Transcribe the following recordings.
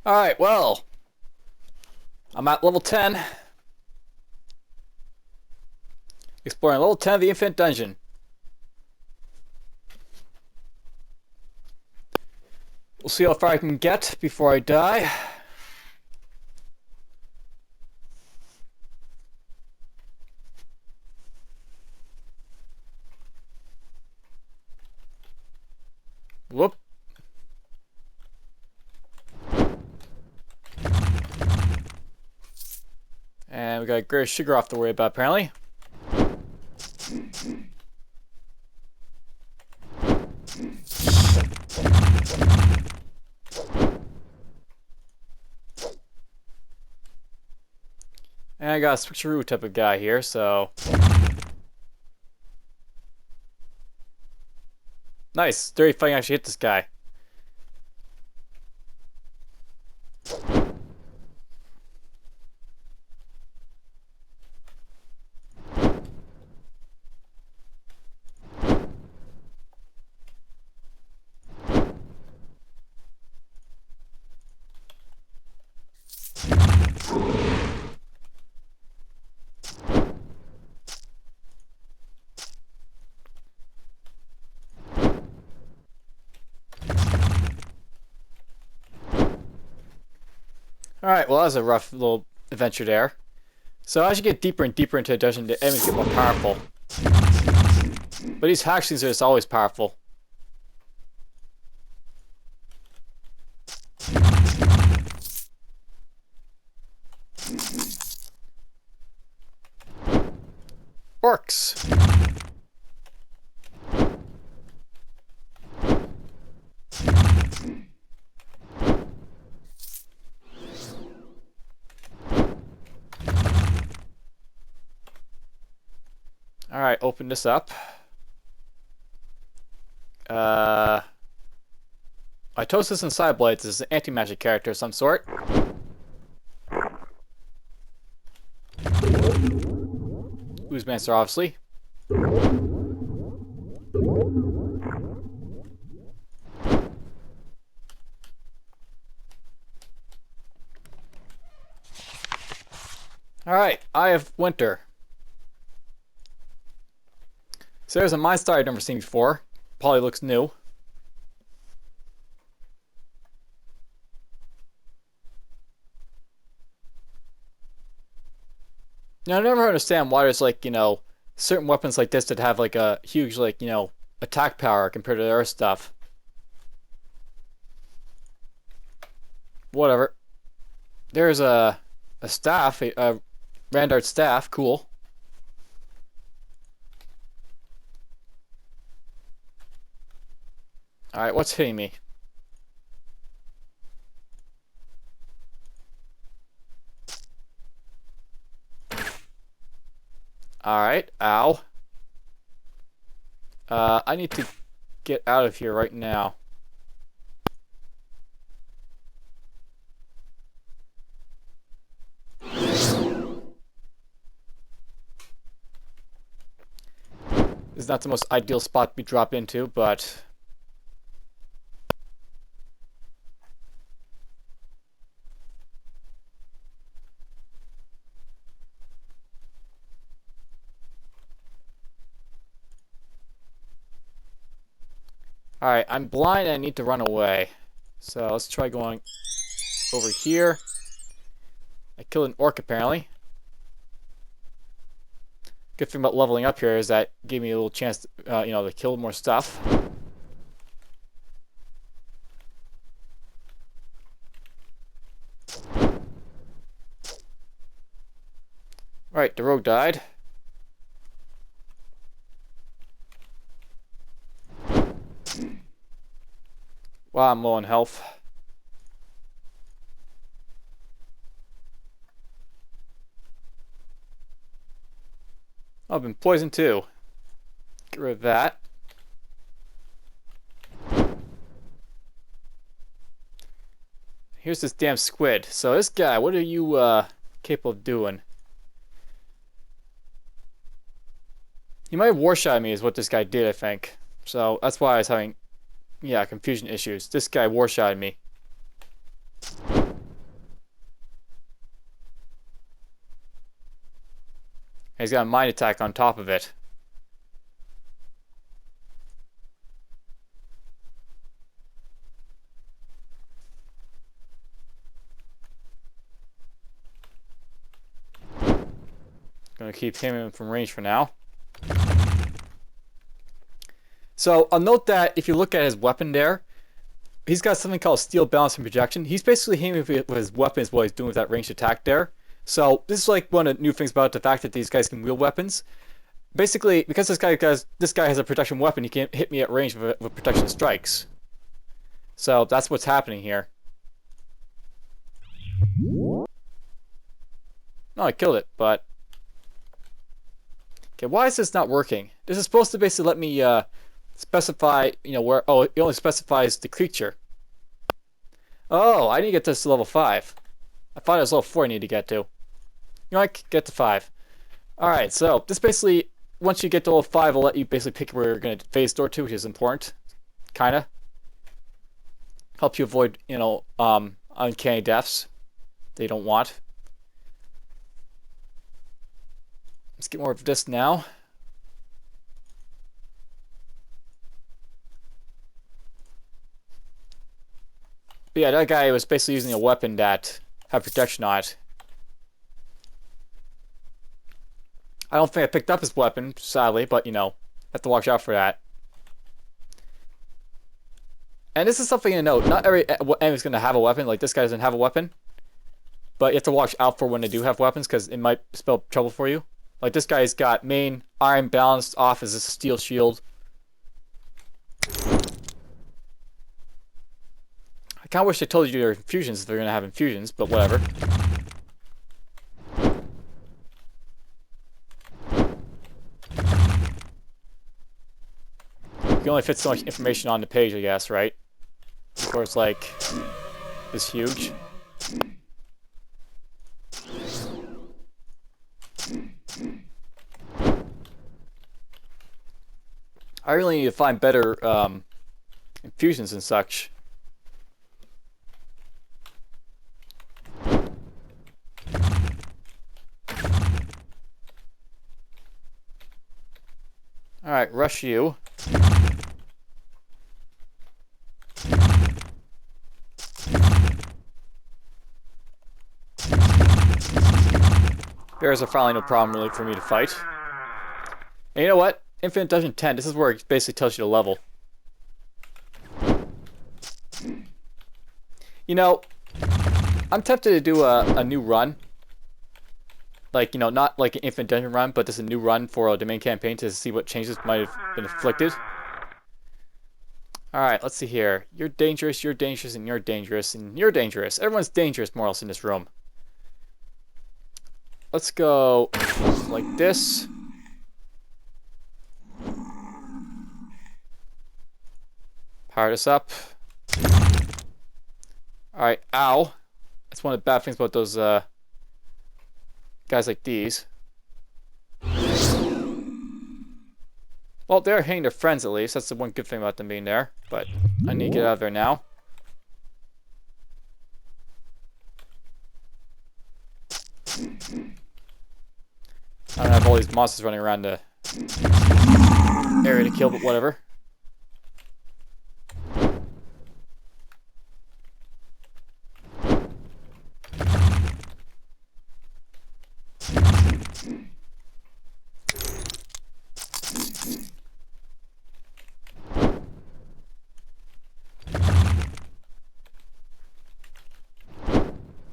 Alright, well, I'm at level 10, exploring level 10 of the Infinite Dungeon. We'll see how far I can get before I die. Whoop. And we got Greater Sugar off to worry about, apparently. And I got a switcheroo type of guy here, so... Nice. Dirty fighting actually hit this guy. Alright, well that was a rough little adventure there. So as you get deeper and deeper into the dungeon, the enemies get more powerful. But these hatchlings are just always powerful. Orcs! Alright, open this up. Mitosis and Cyblades is an anti-magic character of some sort. Oozemaster, obviously. Alright, Eye of Winter. So there's a mine star I've never seen before. Probably looks new. Now, I never understand why there's like, certain weapons like this that have like a huge like, attack power compared to their stuff. Whatever. There's a staff, a Randart staff, cool. Alright, what's hitting me? Alright, ow. I need to get out of here right now. This is not the most ideal spot to be dropped into, but... Alright, I'm blind and I need to run away. So let's try going over here. I killed an orc apparently. Good thing about leveling up here is that it gave me a little chance to, to kill more stuff. Right, the rogue died. Wow, I'm low on health. Oh, I've been poisoned too. Get rid of that. Here's this damn squid. So this guy, what are you capable of doing? He might have one-shot me is what this guy did, I think. So that's why I was having, confusion issues. This guy one-shotted me. he's got a mind attack on top of it. Gonna keep him from range for now. So I'll note that if you look at his weapon there, he's got something called steel balance and projection. He's basically aiming with his weapons while he's doing with that ranged attack there. So this is like one of the new things about the fact that these guys can wield weapons. Basically, because this guy has a protection weapon, he can't hit me at range with protection strikes. So that's what's happening here. No, I killed it, but okay, why is this not working? This is supposed to basically let me specify, you know, where. Oh, it only specifies the creature. Oh, I need to get this to level 5. I thought it was level 4 I need to get to. You know, I can get to 5. Alright, so this basically, once you get to level 5, it'll let you basically pick where you're going to phase door to, which is important. Kinda. Help you avoid, you know, uncanny deaths they don't want. Let's get more of this now. But yeah, that guy was basically using a weapon that had protection on it. I don't think I picked up his weapon, sadly, but you know, have to watch out for that. And this is something to note. Not every enemy's going to have a weapon. Like, this guy doesn't have a weapon. But you have to watch out for when they do have weapons, because it might spell trouble for you. Like, this guy's got main iron balanced off as a steel shield. I kind of wish they told you your infusions if they're going to have infusions, but whatever. You can only fit so much information on the page, I guess, right? Of course, like, this huge. I really need to find better infusions and such. Alright, rush you. Bears are finally no problem really for me to fight. And you know what? Infinite Dungeon 10, this is where it basically tells you the level. You know, I'm tempted to do a new run. Like, you know, not like an Infinite Dungeon run, but just a new run for the main campaign to see what changes might have been inflicted. Alright, let's see here. You're dangerous, and you're dangerous, and you're dangerous. Everyone's dangerous, more or less, in this room. Let's go like this. Power this up. Alright, ow. That's one of the bad things about those guys like these. Well, they're hitting their friends at least. That's the one good thing about them being there. But I need to get out of there now. I don't have all these monsters running around the area to kill, but whatever.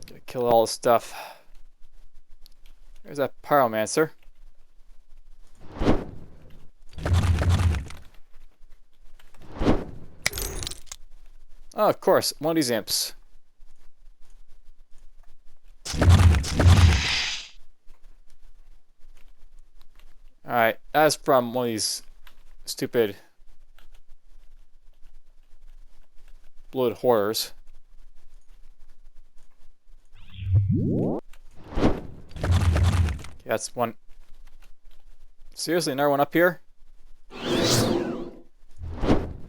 Gotta kill all this stuff. There's that pyromancer. Oh, of course, one of these imps. Alright, that's from one of these stupid bloated horrors. That's one. Seriously, another one up here?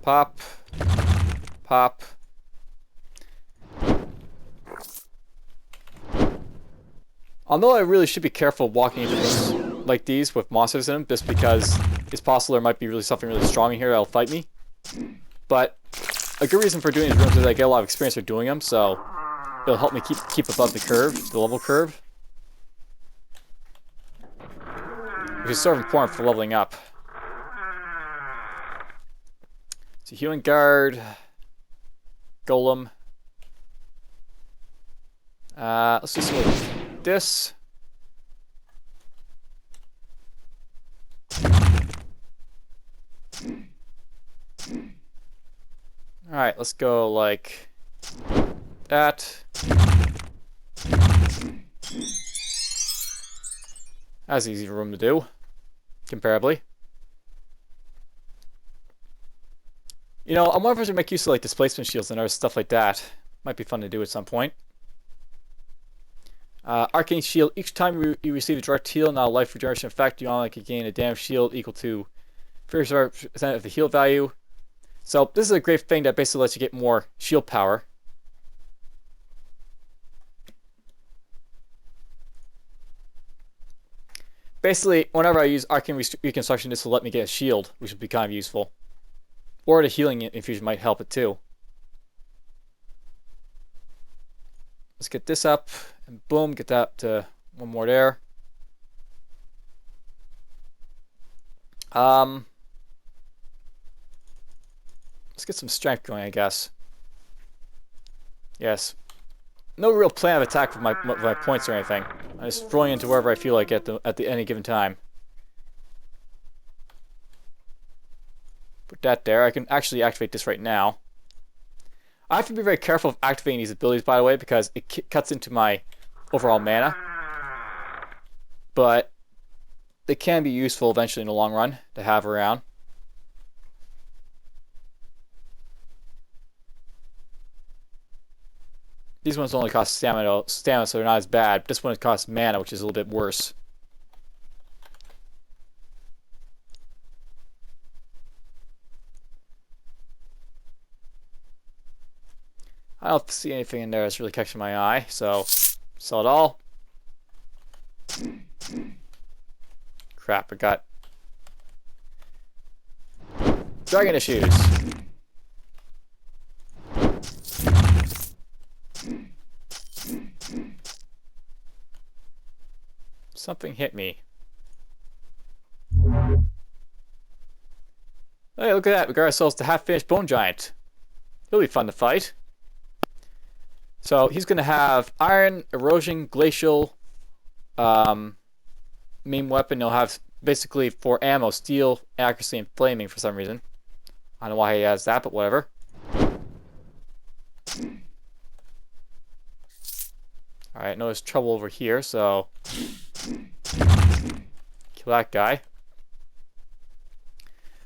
Pop. Pop. Although I really should be careful walking into rooms like these with monsters in them, just because it's possible there might be something really strong in here that'll fight me. But a good reason for doing these rooms is I get a lot of experience for doing them, so it'll help me keep above the curve, the level curve. Which is sort of important for leveling up. So healing guard, golem. Let's do something like this. Alright, let's go like that. That's an easy room to do, comparably. You know, I'm wondering if I should make use of like displacement shields and other stuff like that. Might be fun to do at some point. Arcane shield. Each time you receive a direct heal, not a life regeneration effect, you automatically gain a damage shield equal to 50% of the heal value. So this is a great thing that basically lets you get more shield power. Basically, whenever I use Arcane Reconstruction, this will let me get a shield, which would be kind of useful. Or the healing infusion might help it too. Let's get this up, and boom, get that to one more there. Let's get some strength going, I guess. Yes. No real plan of attack with my points or anything. I'm just throwing into wherever I feel like at any given time. Put that there. I can actually activate this right now. I have to be very careful of activating these abilities, by the way, because it cuts into my overall mana. But they can be useful eventually in the long run to have around. These ones only cost stamina, so they're not as bad. This one costs mana, which is a little bit worse. I don't see anything in there that's really catching my eye, so sell it all. Crap, I got dragon issues. Something hit me. Hey, look at that. We got ourselves the half-finished bone giant. He'll be fun to fight. So he's going to have iron, erosion, glacial, main weapon. He'll have basically for ammo, steel, accuracy, and flaming for some reason. I don't know why he has that, but whatever. Alright, no, there's trouble over here, so kill that guy.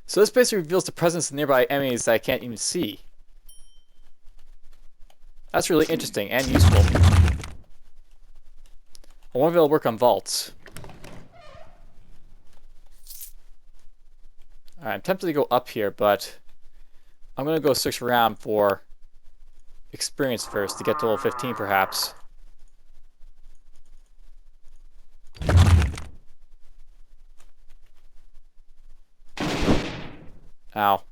So this basically reveals the presence of nearby enemies that I can't even see. That's really interesting and useful. I wonder if it'll work on vaults. Alright, I'm tempted to go up here, but I'm going to go search around for experience first to get to level 15 perhaps. Ow.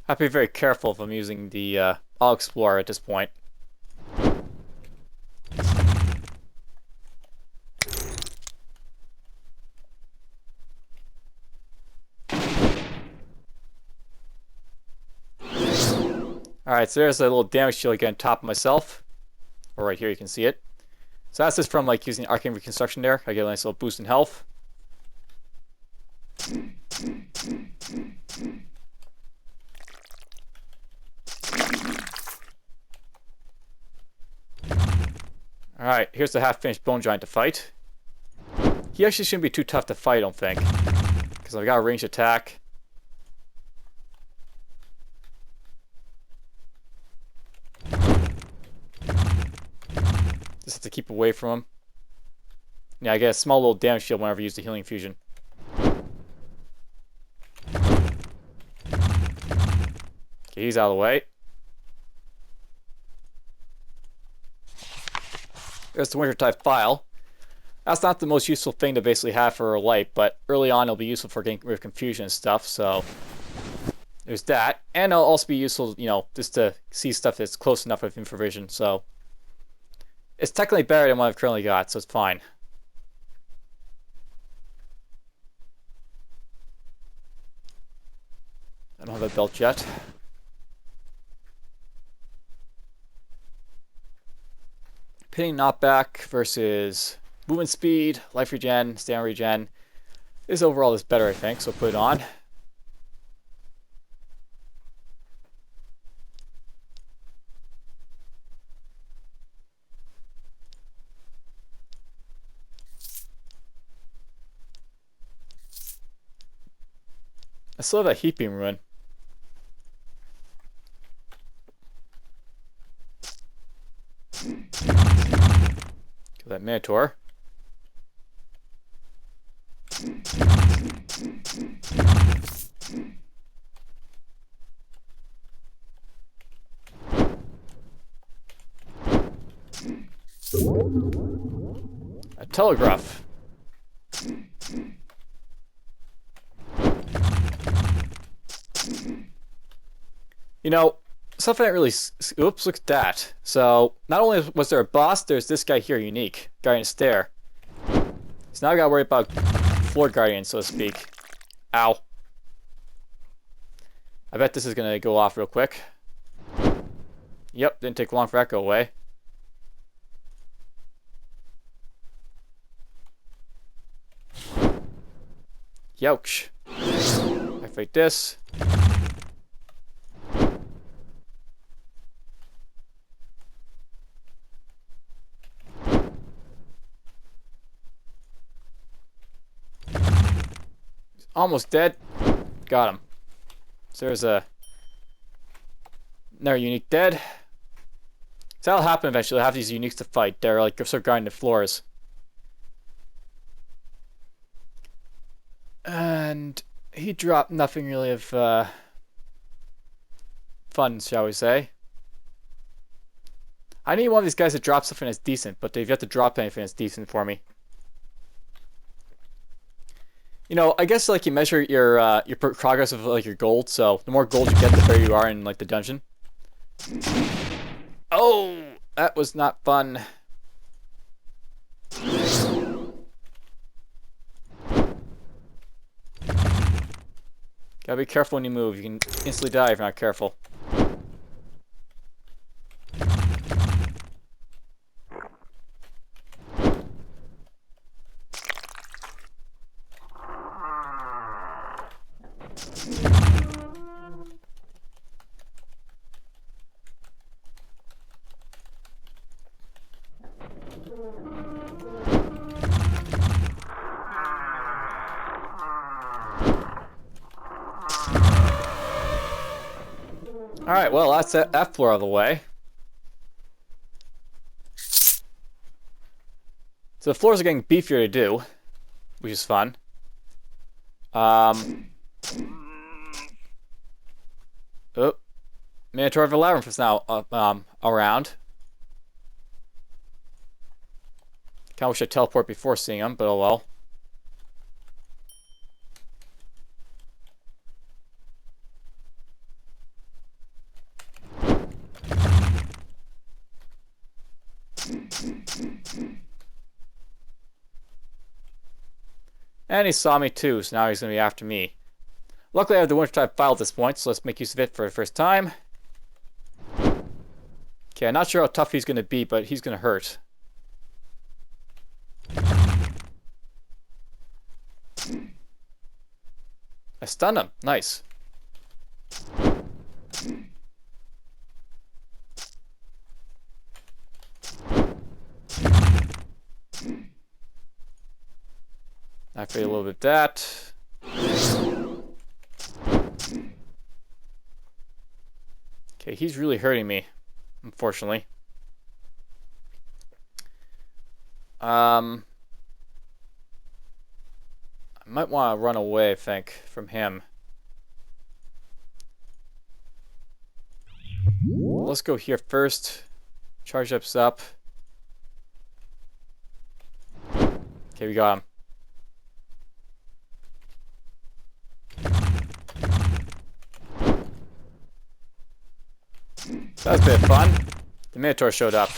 I have to be very careful if I'm using the I'll Explorer at this point. Alright, so there's a little damage shield again on top of myself. Or right here, you can see it. So that's just from like using Arcane Reconstruction there. I get a nice little boost in health. Alright, here's the half-finished bone giant to fight. He actually shouldn't be too tough to fight, I don't think. Because I've got a ranged attack. Just have to keep away from him. Yeah, I get a small little damage shield whenever I use the healing fusion. Okay, he's out of the way. There's the winter type file. That's not the most useful thing to basically have for a light, but early on it'll be useful for getting rid of confusion and stuff, so there's that. And it'll also be useful, you know, just to see stuff that's close enough with infravision, so it's technically better than what I've currently got, so it's fine. I don't have a belt yet. Pinning knockback versus movement speed, life regen, stamina regen. This overall is better, I think, so put it on. I still have that heat beam rune. Kill that Minotaur. A telegraph. You know, something that really... Oops, look at that. So, not only was there a boss, there's this guy here, unique. Guardian Stare. So now I gotta worry about floor guardian, so to speak. Ow. I bet this is gonna go off real quick. Yep, didn't take long for that to go away. Youch. I fight this. Almost dead. Got him. So there's another unique dead. So that'll happen eventually. I'll have these uniques to fight. They're like sort of guarding the floors. And he dropped nothing really of fun, shall we say. I need one of these guys to drop something that's decent, but they've yet to drop anything that's decent for me. You know, I guess like you measure your progress of like your gold. So the more gold you get, the better you are in like the dungeon. Oh, that was not fun. Gotta be careful when you move. You can instantly die if you're not careful. Alright, well, that's that floor out of the way. So the floors are getting beefier to do, which is fun. Oh, Minotaur of the Labyrinth is now around. Kinda wish I'd teleport before seeing him, but oh well. And he saw me too, so now he's going to be after me. Luckily I have the winter type file at this point, so let's make use of it for the first time. Okay, I'm not sure how tough he's going to be, but he's going to hurt. I stunned him. Nice. Activate a little bit of that. Okay, he's really hurting me, unfortunately. I might want to run away, I think, from him. Let's go here first. Charge ups up. Okay, we got him. That was a bit of fun. The Minotaur showed up.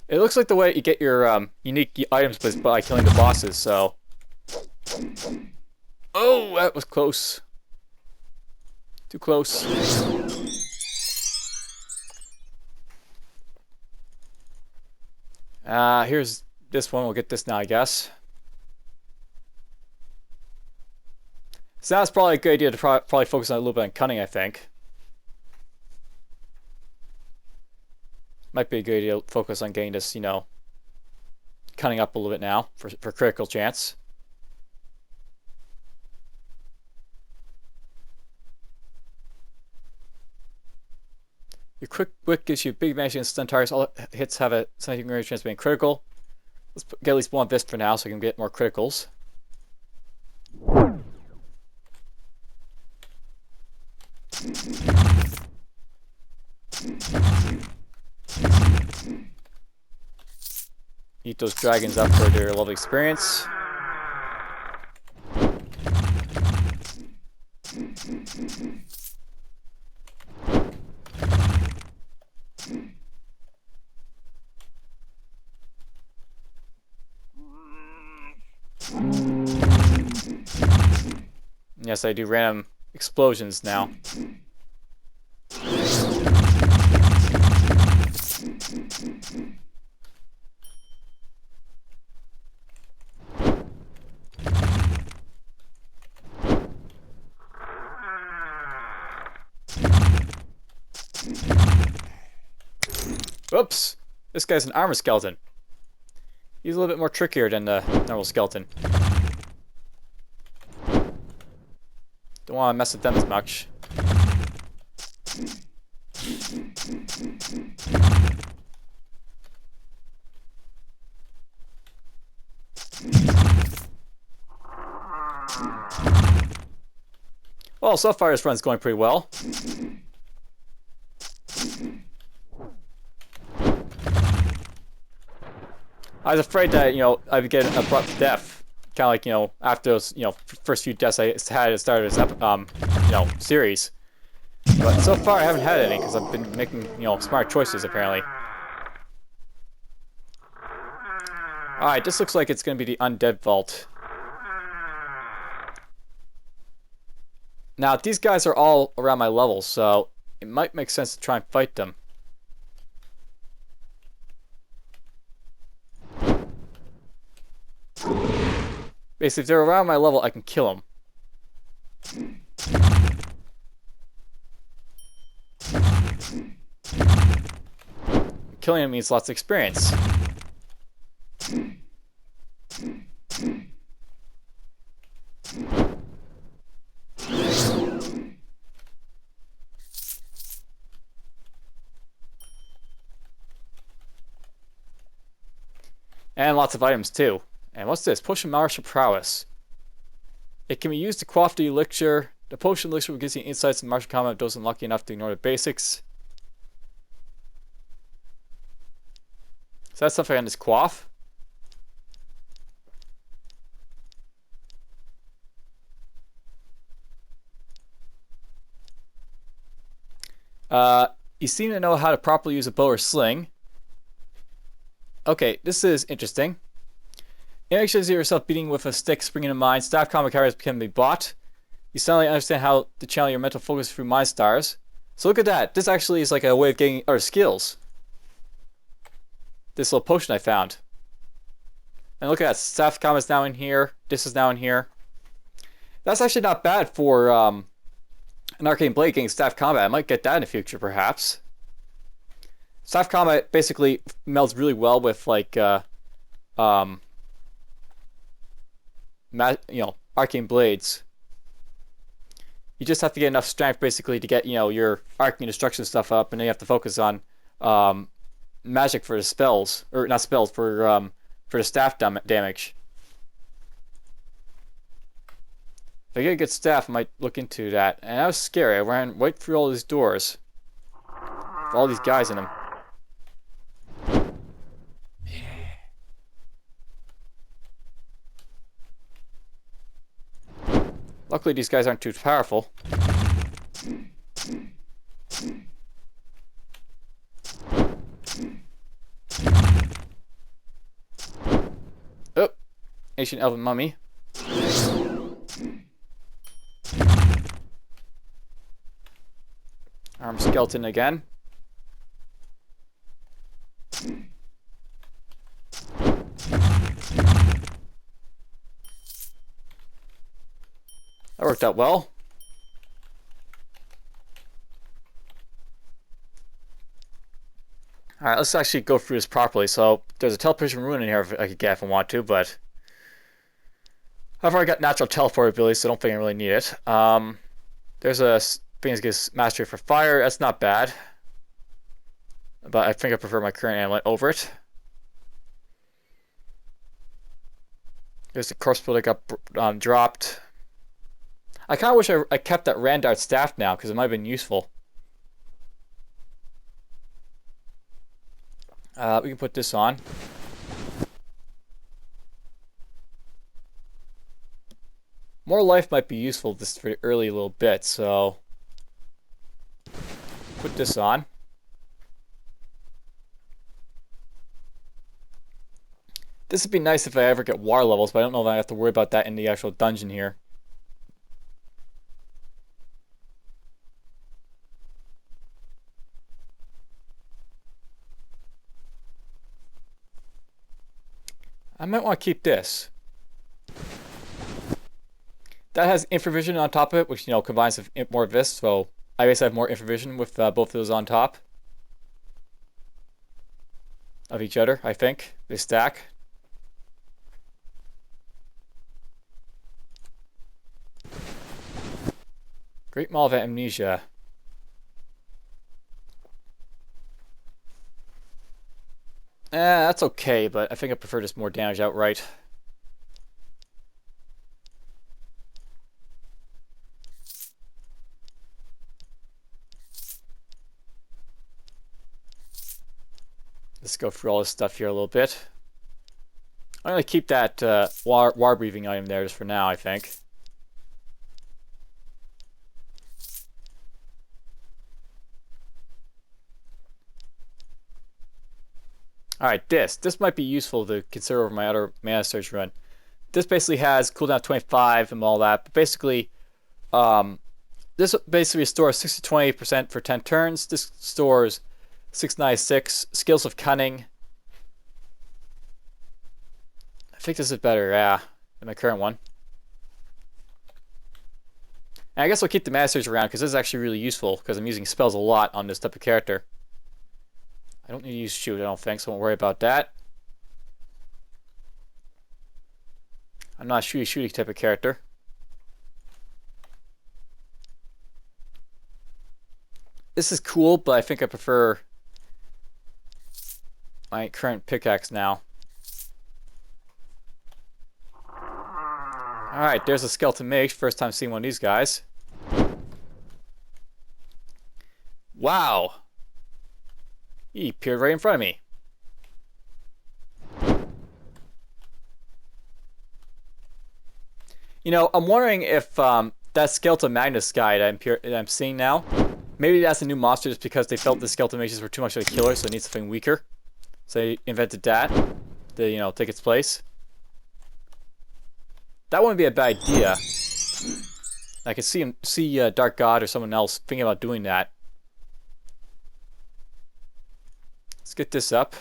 It looks like the way you get your unique items was by killing the bosses, so... Oh, that was close. Too close. Here's this one. We'll get this now, I guess. So that's probably a good idea to probably focus on a little bit on cunning, I think. Might be a good idea to focus on getting this, you know, cunning up a little bit now for critical chance. Your quick wit gives you big advantage against stun targets. All hits have a 17% chance of being critical. Let's get at least one of this for now so I can get more criticals. Eat those dragons up for their level experience. Yes, I do random explosions now. Whoops! This guy's an armor skeleton. He's a little bit more trickier than the normal skeleton. Don't want to mess with them as much. Well, so far this run's going pretty well. I was afraid that, you know, I'd get an abrupt death. Kind of like, you know, after those, you know, first few deaths I had at the start of this, you know, series. But so far I haven't had any because I've been making, you know, smart choices apparently. Alright, this looks like it's going to be the undead vault. Now, these guys are all around my level, so it might make sense to try and fight them. Basically, if they're around my level, I can kill them. Killing them means lots of experience. And lots of items too. And what's this? Potion Martial Prowess. It can be used to quaff the elixir. The potion elixir will give you insights in martial combat if those unlucky enough to ignore the basics. So that's something I can just quaff. You seem to know how to properly use a bow or sling. Okay, this is interesting. Images of yourself beating with a stick springing in mind. Staff combat carriers can be bought. You suddenly understand how to channel your mental focus through mind stars. So look at that. This actually is like a way of getting our skills. This little potion I found. And look at that. Staff combat's now in here. This is now in here. That's actually not bad for an Arcane Blade getting staff combat. I might get that in the future, perhaps. Staff combat basically melds really well with like um, arcane blades. You just have to get enough strength basically to get your arcane destruction stuff up, and then you have to focus on magic for the spells, or not spells, for the staff damage. If I get a good staff, I might look into that. And that was scary. I ran right through all these doors with all these guys in them. Luckily, these guys aren't too powerful. Oh, ancient elven mummy. Armed skeleton again. That worked out well. Alright, let's actually go through this properly. So, there's a teleportation ruin in here I could get if I want to, but I've already got natural teleport ability, so I don't think I really need it. There's a thing that gives mastery for fire. That's not bad. But I think I prefer my current amulet over it. There's the corpse that got dropped. I kind of wish I kept that Randart staff now, because it might have been useful. We can put this on. More life might be useful just for the early little bit, so put this on. This would be nice if I ever get water levels, but I don't know if I have to worry about that in the actual dungeon here. I might want to keep this. That has infravision on top of it, which combines with more vis, so I guess I have more infravision with both of those on top of each other, I think. They stack. Great Maul of Amnesia. That's okay, but I think I prefer just more damage outright. Let's go through all this stuff here a little bit. I'm going to keep that water breathing item there just for now, I think. Alright, this might be useful to consider over my other mana surge run. This basically has cooldown 25 and all that, but basically, this basically restores 60 to 20% for 10 turns. This stores 696 skills of cunning. I think this is better, yeah, than my current one. And I guess I'll keep the mana surge around because this is actually really useful because I'm using spells a lot on this type of character. I don't need to use shoot, I don't think, so I won't worry about that. I'm not a shooty type of character. This is cool, but I think I prefer my current pickaxe now. Alright, there's a skeleton mage. First time seeing one of these guys. Wow! He appeared right in front of me. I'm wondering if that Skeleton Magnus guy that I'm seeing now, maybe that's a new monster just because they felt the Skeleton Mages were too much of a killer, so it needs something weaker. So they invented that to, take its place. That wouldn't be a bad idea. I could see Dark God or someone else thinking about doing that. Let's get this up.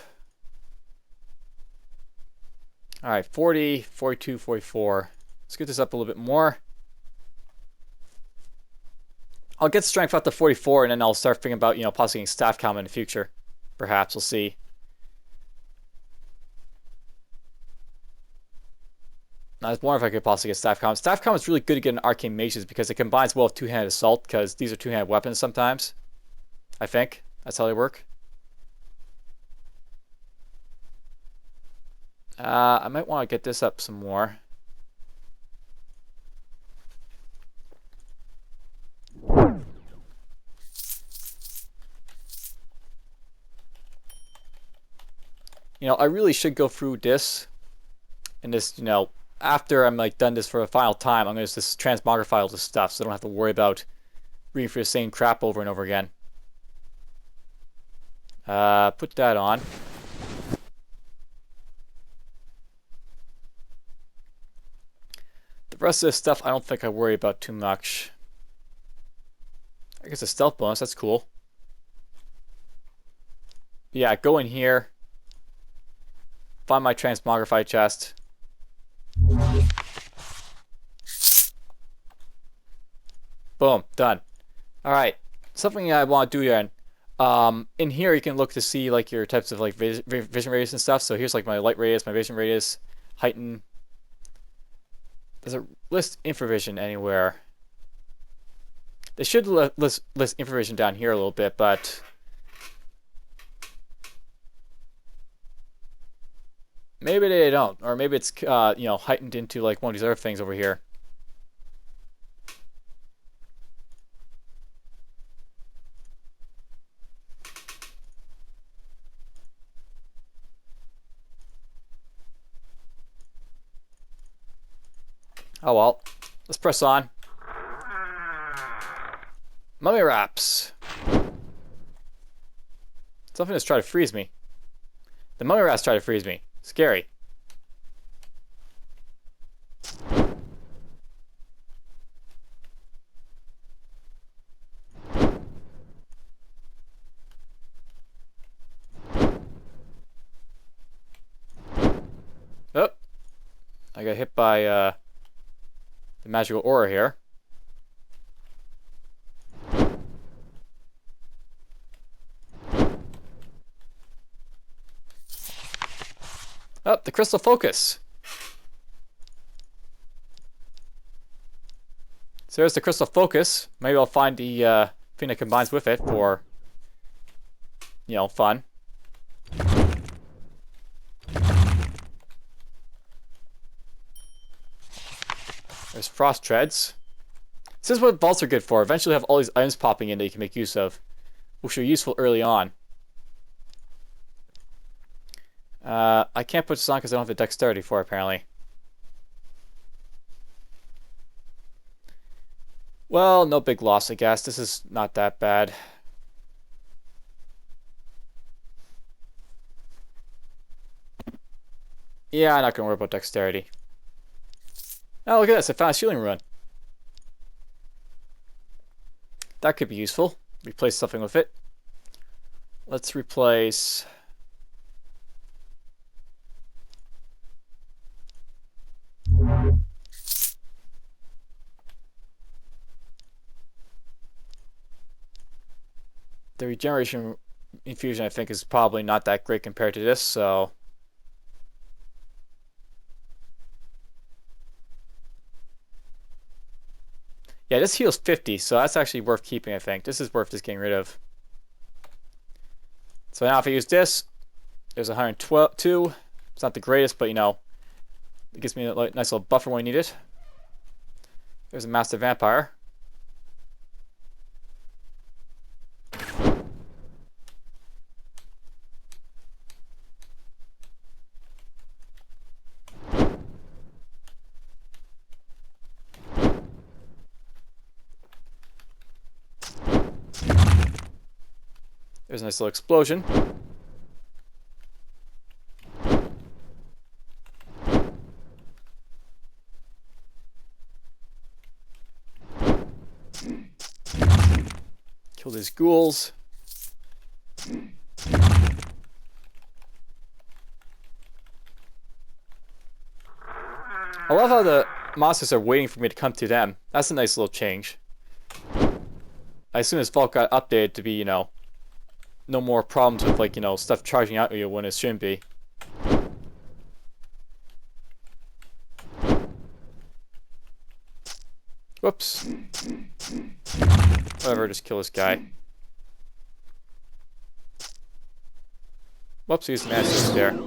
Alright, 40, 42, 44. Let's get this up a little bit more. I'll get strength up to 44 and then I'll start thinking about, possibly getting staff combat in the future. Perhaps, we'll see. I was wondering if I could possibly get Staff Com. Staff Com is really good to get in Arcane Mages because it combines well with two-handed assault, because these are two-handed weapons sometimes. I think that's how they work. I might want to get this up some more. You know, I really should go through this and just, you know, after I'm like done this for a final time, I'm going to just transmogrify all this stuff so I don't have to worry about reading for the same crap over and over again. Put that on. The rest of this stuff I don't think I worry about too much. I guess a stealth bonus, that's cool. Yeah, go in here. Find my transmogrify chest. Boom, done. Alright, something I want to do then. In here you can look to see like your types of like vision radius and stuff. So here's like my light radius, my vision radius, heighten. Does it list infravision anywhere? They should list infravision down here a little bit, but maybe they don't, or maybe it's you know, heightened into like one of these other things over here. Oh well, let's press on. Mummy wraps. Something that's trying to freeze me. The mummy wraps try to freeze me. Scary. Oh, I got hit by the magical aura here. Oh, the crystal focus. So there's the crystal focus. Maybe I'll find the thing that combines with it for, you know, fun. There's frost treads. This is what vaults are good for. Eventually have all these items popping in that you can make use of, which are useful early on. I can't put this on because I don't have the dexterity for it, apparently. Well, no big loss, I guess. This is not that bad. Yeah, I'm not going to worry about dexterity. Oh, look at this. I found a shielding rune. That could be useful. Replace something with it. Let's replace... the regeneration infusion, I think, is probably not that great compared to this, so... yeah, this heals 50, so that's actually worth keeping, I think. This is worth just getting rid of. So now if I use this, there's 102. It's not the greatest, but, you know, it gives me a nice little buffer when I need it. There's a Master Vampire. There's a nice little explosion. Kill these ghouls. I love how the monsters are waiting for me to come to them. That's a nice little change. I assume this vault got updated to be, you know, no more problems with, like, stuff charging out at you when it shouldn't be. Whoops. Whatever, just kill this guy. Whoops, he's Master there.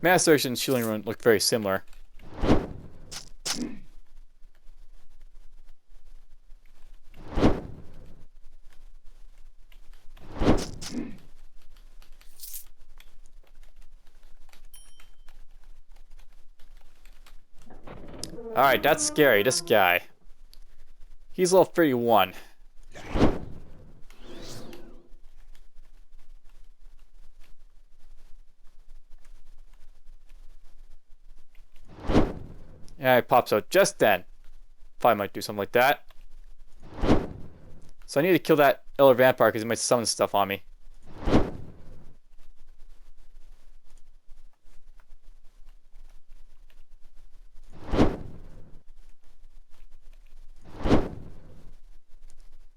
Master and Shielding Rune look very similar. Alright, that's scary, this guy. He's level 31. Yeah, it pops out just then. Probably might do something like that. So I need to kill that Elder Vampire because he might summon stuff on me.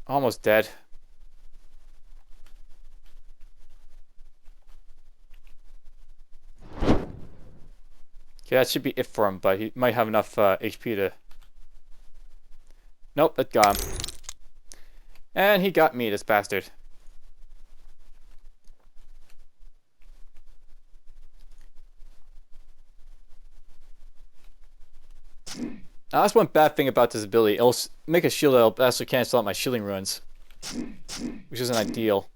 Almost dead. Okay, that should be it for him, but he might have enough HP to... Nope, that got him. And he got me, this bastard. Now, that's one bad thing about this ability. It'll make a shield that'll actually cancel out my shielding runes, which isn't ideal.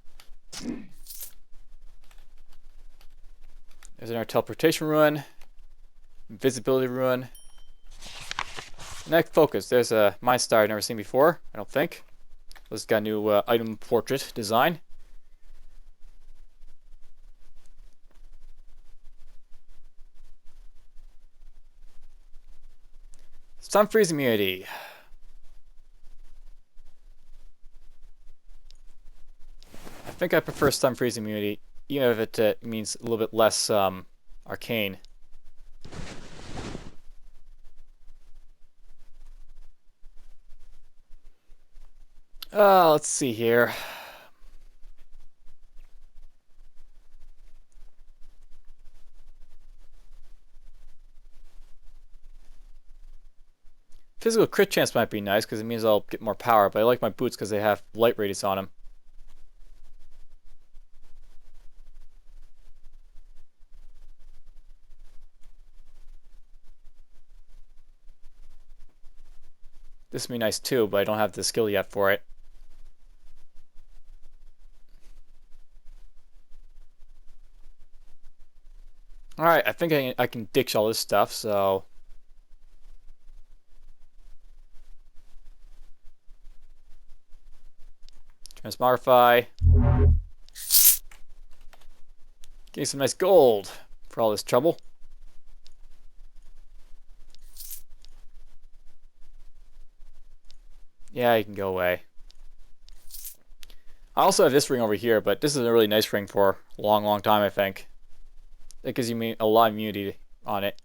There's another teleportation rune, invisibility rune. Next focus. There's a Mind Star I've never seen before, I don't think. This has got a new item portrait design. Stun freeze immunity. I think I prefer stun freeze immunity, even if it means a little bit less arcane. Let's see here. Physical crit chance might be nice because it means I'll get more power, but I like my boots because they have light radius on them. This would be nice too, but I don't have the skill yet for it. Alright, I think I can ditch all this stuff, so... Transmogrify. Getting some nice gold for all this trouble. Yeah, you can go away. I also have this ring over here, but this is a really nice ring for a long, long time, I think. It gives you a lot of immunity on it.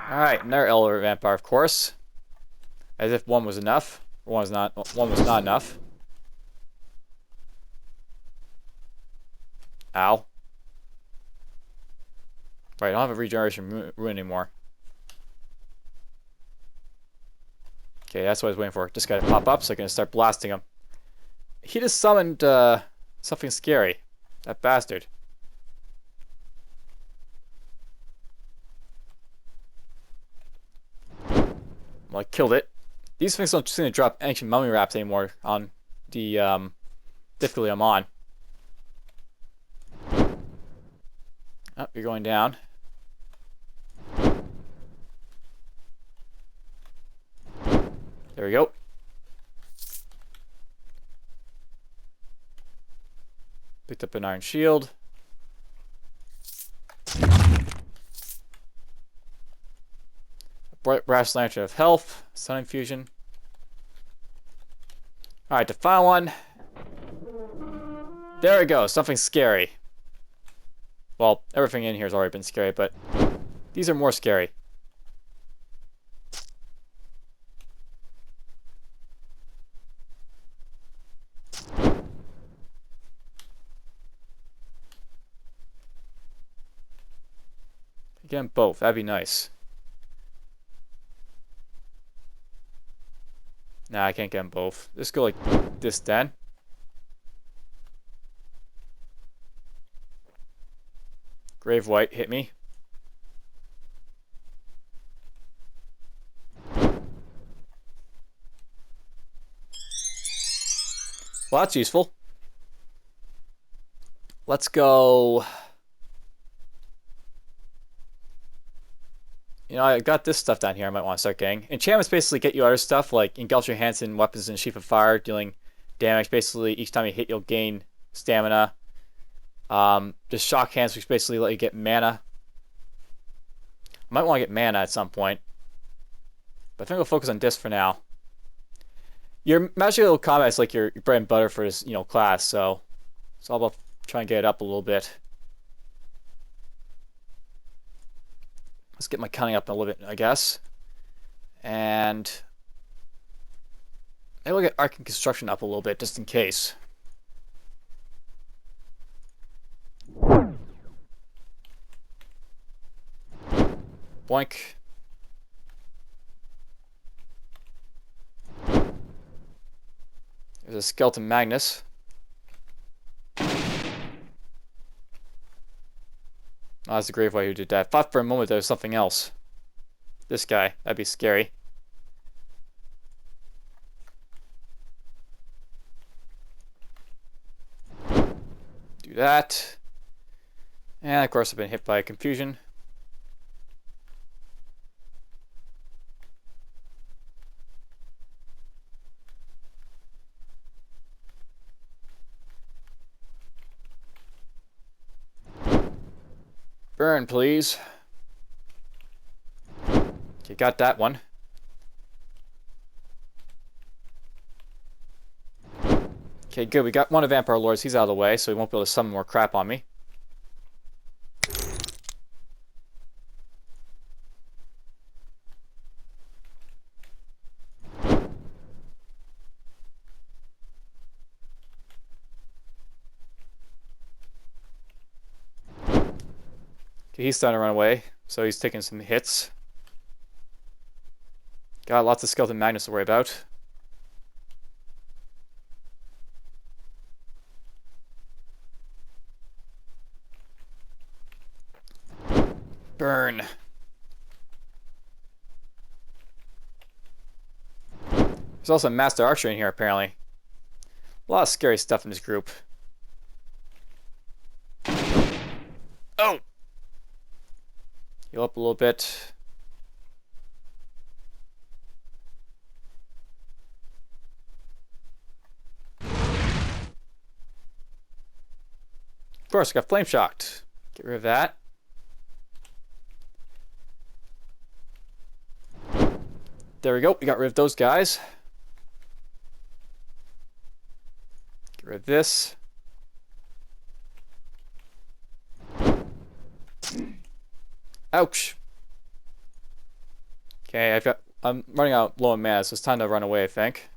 Alright, another Elder Vampire, of course. As if one was enough. One was not enough. Ow. Right, I don't have a regeneration rune anymore. Okay, that's what I was waiting for. Just gotta pop up so I can start blasting him. He just summoned something scary. That bastard. Well, I killed it. These things don't seem to drop ancient mummy wraps anymore on the difficulty I'm on. Oh, you're going down. There we go. Picked up an iron shield. Bright brass lantern of health. Sun infusion. Alright, the final one. There we go. Something scary. Well, everything in here has already been scary, but these are more scary. Again, both. That'd be nice. Nah, I can't get them both. Let's go like this then. Grave White hit me. Well, that's useful. Let's go. You know, I got this stuff down here I might want to start getting. Enchantments basically get you other stuff like Engulf Your Hansen, Weapons and Sheath of Fire, dealing damage. Basically, each time you hit, you'll gain stamina. The Shock Hands, which basically let you get mana. I might want to get mana at some point. But I think we'll focus on this for now. Your magical combat is like your bread and butter for this, class, so it's all about trying to get it up a little bit. Let's get my counting up a little bit, I guess. And maybe we'll get Arcane Construction up a little bit, just in case. Boink. There's a Skeleton Magnus. Oh, that's the Grave White who did that. I thought for a moment there was something else. This guy. That'd be scary. Do that. And of course I've been hit by Confusion. Burn, please. Okay, got that one. Okay, good. We got one of Vampire Lords. He's out of the way, so he won't be able to summon more crap on me. Okay, he's starting to run away, so he's taking some hits. Got lots of Skeleton Magnus to worry about. Burn. There's also a Master Archer in here, apparently. A lot of scary stuff in this group. Oh! Heal up a little bit. Of course, I got Flame Shocked. Get rid of that. There we go. We got rid of those guys. Get rid of this. Ouch. Okay, I'm running out low on mana, so it's time to run away, I think.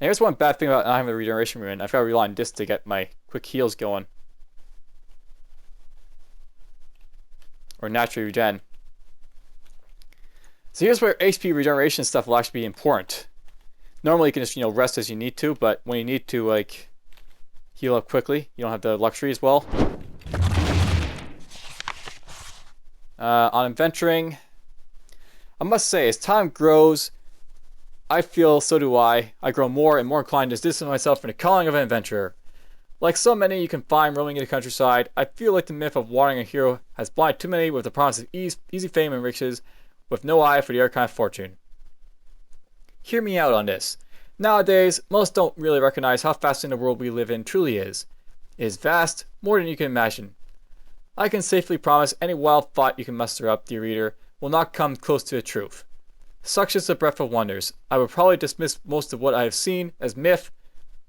Now, here's one bad thing about not having the regeneration rune. I've got to rely on this to get my quick heals going. Or naturally regen. So here's where HP regeneration stuff will actually be important. Normally you can just, rest as you need to, but when you need to, like, heal up quickly, you don't have the luxury as well. On adventuring, I must say, as time grows, I feel, so do I grow more and more inclined to distance myself from the calling of an adventurer. Like so many you can find roaming in the countryside, I feel like the myth of wanting a hero has blinded too many with the promise of easy fame and riches, with no eye for the other kind of fortune. Hear me out on this. Nowadays, most don't really recognize how fascinating the world we live in truly is. It is vast, more than you can imagine. I can safely promise any wild thought you can muster up, dear reader, will not come close to the truth. Such is the breadth of wonders. I would probably dismiss most of what I have seen as myth,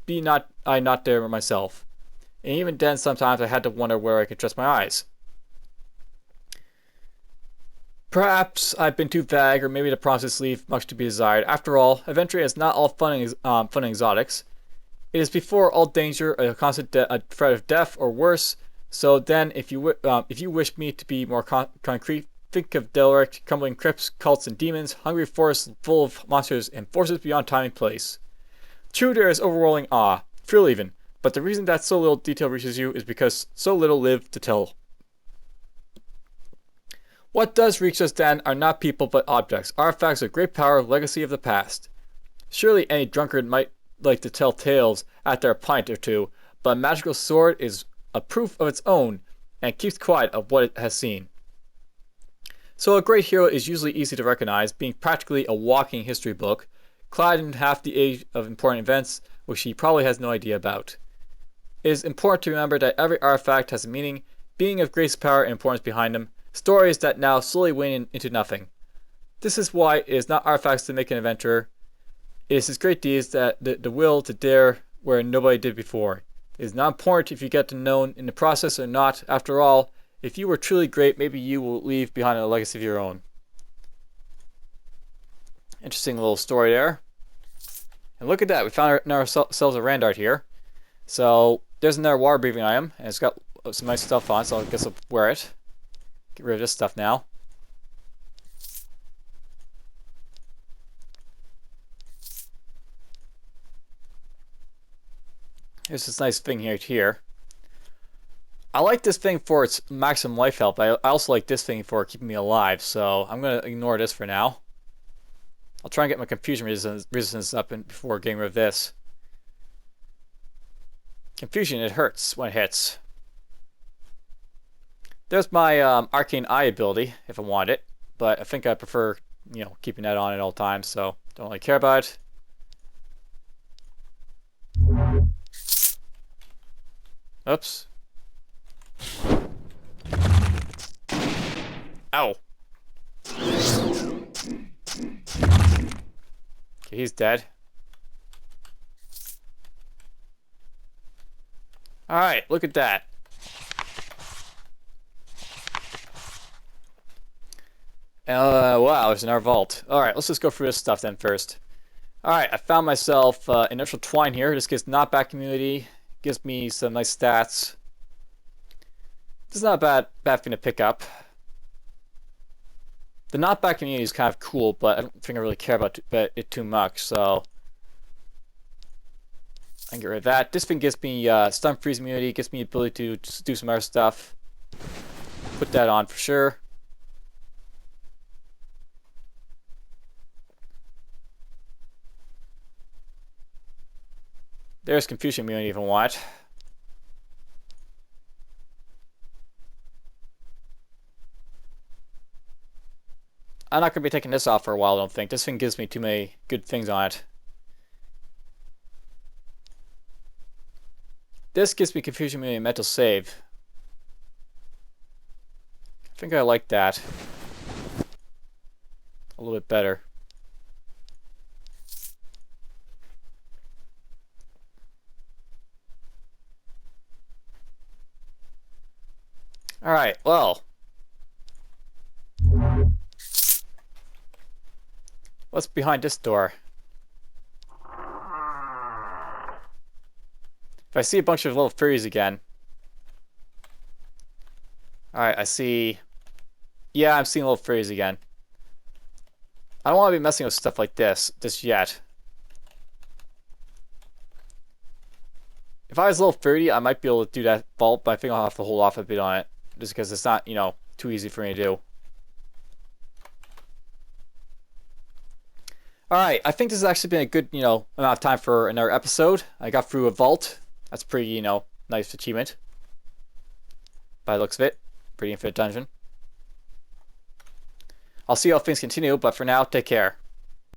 be not I not there myself. And even then, sometimes I had to wonder where I could trust my eyes. Perhaps I've been too vague, or maybe the promises leave much to be desired. After all, adventuring is not all fun and exotics. It is before all danger a constant threat of death, or worse, So then, if you wish me to be more concrete, think of derelict, crumbling crypts, cults, and demons, hungry forests full of monsters, and forces beyond time and place. True, there is overwhelming awe, thrill even, but the reason that so little detail reaches you is because so little live to tell. What does reach us then are not people but objects, artifacts of great power, legacy of the past. Surely any drunkard might like to tell tales after a pint or two, but a magical sword is a proof of its own, and keeps quiet of what it has seen. So a great hero is usually easy to recognize, being practically a walking history book, clad in half the age of important events which he probably has no idea about. It is important to remember that every artifact has a meaning, being of great power and importance behind them, stories that now slowly wane into nothing. This is why it is not artifacts that make an adventurer. It is his great deeds that the will to dare where nobody did before. It is not important if you get to know in the process or not. After all, if you were truly great, maybe you will leave behind a legacy of your own. Interesting little story there. And look at that, we found ourselves a Randart here. So there's another water breathing item, and it's got some nice stuff on, so I guess I'll wear it. Get rid of this stuff now. There's this nice thing here. I like this thing for its maximum life health, but I also like this thing for keeping me alive, so I'm going to ignore this for now. I'll try and get my confusion resistance up before getting rid of this. Confusion, it hurts when it hits. There's my Arcane Eye ability, if I want it, but I think I prefer, keeping that on at all times, so don't really care about it. Oops. Ow. Okay, he's dead. Alright, look at that. Wow, there's another vault. Alright, let's just go through this stuff then first. Alright, I found myself inertial twine here. This gives knockback immunity. Gives me some nice stats. This is not a bad thing to pick up. The knockback immunity is kind of cool, but I don't think I really care about it too much, so I can get rid of that. This thing gives me stun freeze immunity, gives me the ability to do some other stuff. Put that on for sure. There's confusion immunity if I want. I'm not going to be taking this off for a while, I don't think. This thing gives me too many good things on it. This gives me confusion immunity and mental save. I think I like that a little bit better. Alright, well. What's behind this door? If I see a bunch of little furries again. Alright, I see. Yeah, I'm seeing little furries again. I don't want to be messing with stuff like this just yet. If I was a little furry, I might be able to do that vault, but I think I'll have to hold off a bit on it. Just because it's not, too easy for me to do. Alright, I think this has actually been a good, amount of time for another episode. I got through a vault. That's pretty, nice achievement. By the looks of it. Pretty infinite dungeon. I'll see how things continue, but for now, take care.